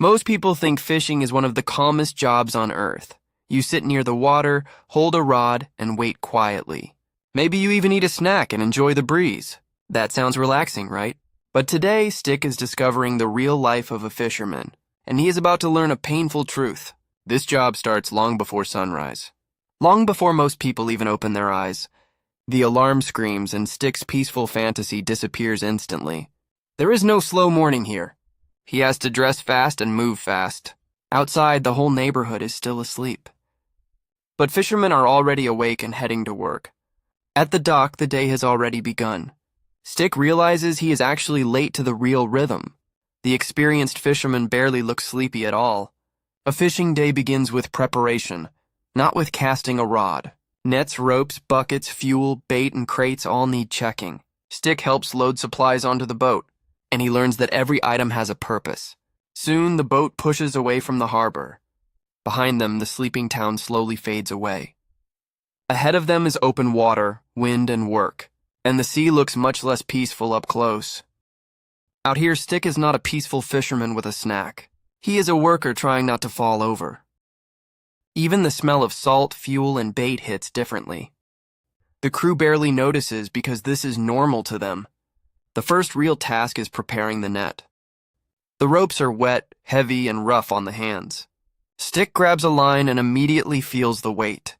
Most people think fishing is one of the calmest jobs on earth. You sit near the water, hold a rod, and wait quietly. Maybe you even eat a snack and enjoy the breeze. That sounds relaxing, right? But today, Stick is discovering the real life of a fisherman, and he is about to learn a painful truth. This job starts long before sunrise. Long before most people even open their eyes. The alarm screams and Stick's peaceful fantasy disappears instantly. There is no slow morning here. He has to dress fast and move fast. Outside, the whole neighborhood is still asleep. But fishermen are already awake and heading to work. At the dock, the day has already begun. Stick realizes he is actually late to the real rhythm. The experienced fisherman barely looks sleepy at all. A fishing day begins with preparation, not with casting a rod. Nets, ropes, buckets, fuel, bait, and crates all need checking. Stick helps load supplies onto the boat, and he learns that every item has a purpose. Soon, the boat pushes away from the harbor. Behind them, the sleeping town slowly fades away. Ahead of them is open water, wind, and work, and the sea looks much less peaceful up close. Out here, Stick is not a peaceful fisherman with a snack. He is a worker trying not to fall over. Even the smell of salt, fuel, and bait hits differently. The crew barely notices because this is normal to them. The first real task is preparing the net. The ropes are wet, heavy, and rough on the hands. Stick grabs a line and immediately feels the weight.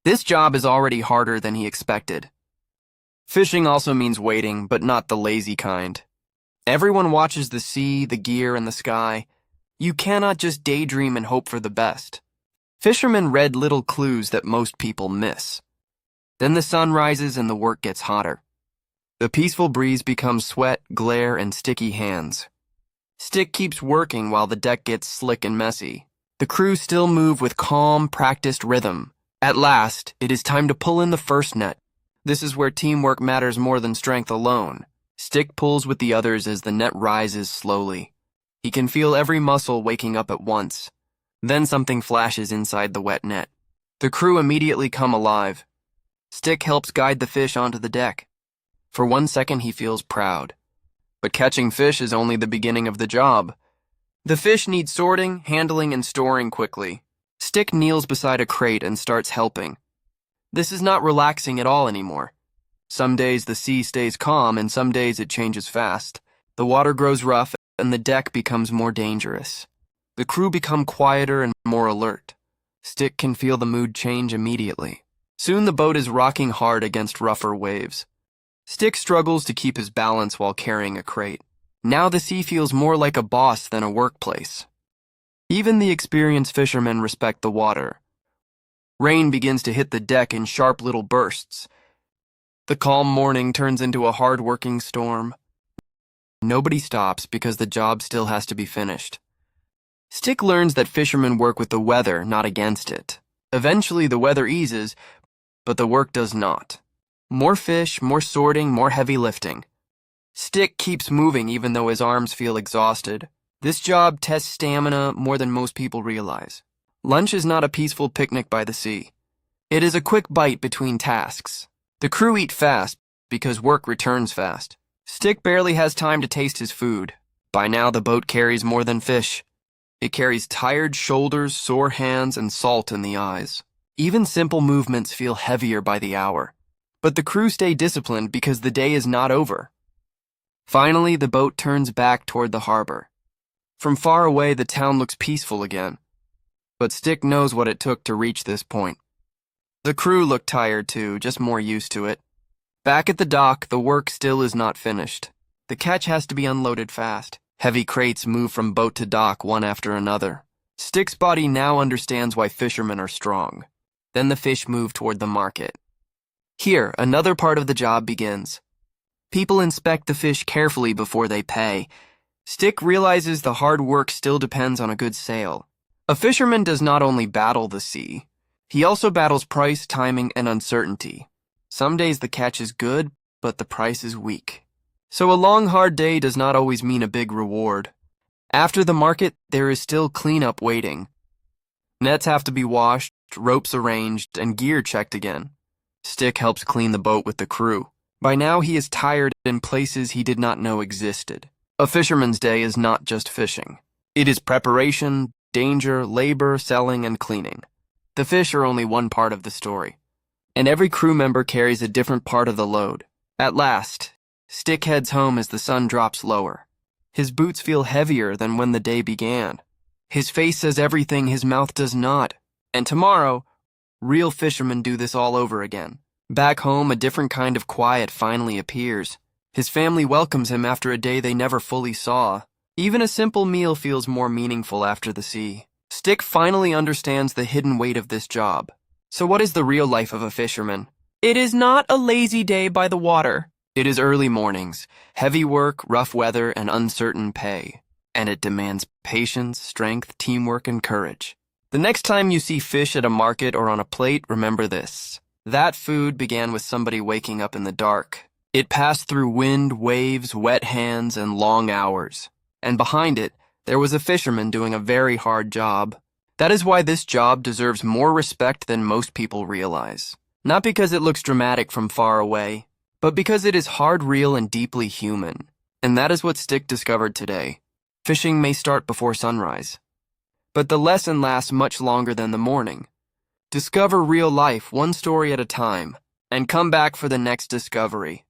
This job is already harder than he expected. Fishing also means waiting, but not the lazy kind. Everyone watches the sea, the gear, and the sky. You cannot just daydream and hope for the best. Fishermen read little clues that most people miss. Then the sun rises and the work gets hotter. The peaceful breeze becomes sweat, glare, and sticky hands. Stick keeps working while the deck gets slick and messy. The crew still move with calm, practiced rhythm. At last, it is time to pull in the first net. This is where teamwork matters more than strength alone. Stick pulls with the others as the net rises slowly. He can feel every muscle waking up at once. Then something flashes inside the wet net. The crew immediately come alive. Stick helps guide the fish onto the deck. For 1 second, he feels proud. But catching fish is only the beginning of the job. The fish need sorting, handling, and storing quickly. Stick kneels beside a crate and starts helping. This is not relaxing at all anymore. Some days the sea stays calm and some days it changes fast. The water grows rough and the deck becomes more dangerous. The crew become quieter and more alert. Stick can feel the mood change immediately. Soon the boat is rocking hard against rougher waves. Stick struggles to keep his balance while carrying a crate. Now the sea feels more like a boss than a workplace. Even the experienced fishermen respect the water. Rain begins to hit the deck in sharp little bursts. The calm morning turns into a hard-working storm. Nobody stops because the job still has to be finished. Stick learns that fishermen work with the weather, not against it. Eventually the weather eases, but the work does not. More fish, more sorting, more heavy lifting. Stick keeps moving even though his arms feel exhausted. This job tests stamina more than most people realize. Lunch is not a peaceful picnic by the sea. It is a quick bite between tasks. The crew eat fast because work returns fast. Stick barely has time to taste his food. By now the boat carries more than fish. It carries tired shoulders, sore hands, and salt in the eyes. Even simple movements feel heavier by the hour. But the crew stay disciplined because the day is not over. Finally, the boat turns back toward the harbor. From far away, the town looks peaceful again. But Stick knows what it took to reach this point. The crew look tired too, just more used to it. Back at the dock, the work still is not finished. The catch has to be unloaded fast. Heavy crates move from boat to dock one after another. Stick's body now understands why fishermen are strong. Then the fish move toward the market. Here, another part of the job begins. People inspect the fish carefully before they pay. Stick realizes the hard work still depends on a good sale. A fisherman does not only battle the sea, he also battles price, timing, and uncertainty. Some days the catch is good, but the price is weak. So a long, hard day does not always mean a big reward. After the market, there is still cleanup waiting. Nets have to be washed, ropes arranged, and gear checked again. Stick helps clean the boat with the crew. By now he is tired in places he did not know existed. A fisherman's day is not just fishing. It is preparation, danger, labor, selling, and cleaning. The fish are only one part of the story, and every crew member carries a different part of the load. At last, Stick heads home as the sun drops lower. His boots feel heavier than when the day began. His face says everything his mouth does not. And tomorrow, real fishermen do this all over again. Back home, a different kind of quiet finally appears. His family welcomes him after a day they never fully saw. Even a simple meal feels more meaningful after the sea. Stick finally understands the hidden weight of this job. So what is the real life of a fisherman? It is not a lazy day by the water. It is early mornings, heavy work, rough weather, and uncertain pay. And it demands patience, strength, teamwork, and courage. The next time you see fish at a market or on a plate, remember this. That food began with somebody waking up in the dark. It passed through wind, waves, wet hands, and long hours. And behind it, there was a fisherman doing a very hard job. That is why this job deserves more respect than most people realize. Not because it looks dramatic from far away, but because it is hard, real, and deeply human. And that is what Stick discovered today. Fishing may start before sunrise, but the lesson lasts much longer than the morning. Discover real life one story at a time, and come back for the next discovery.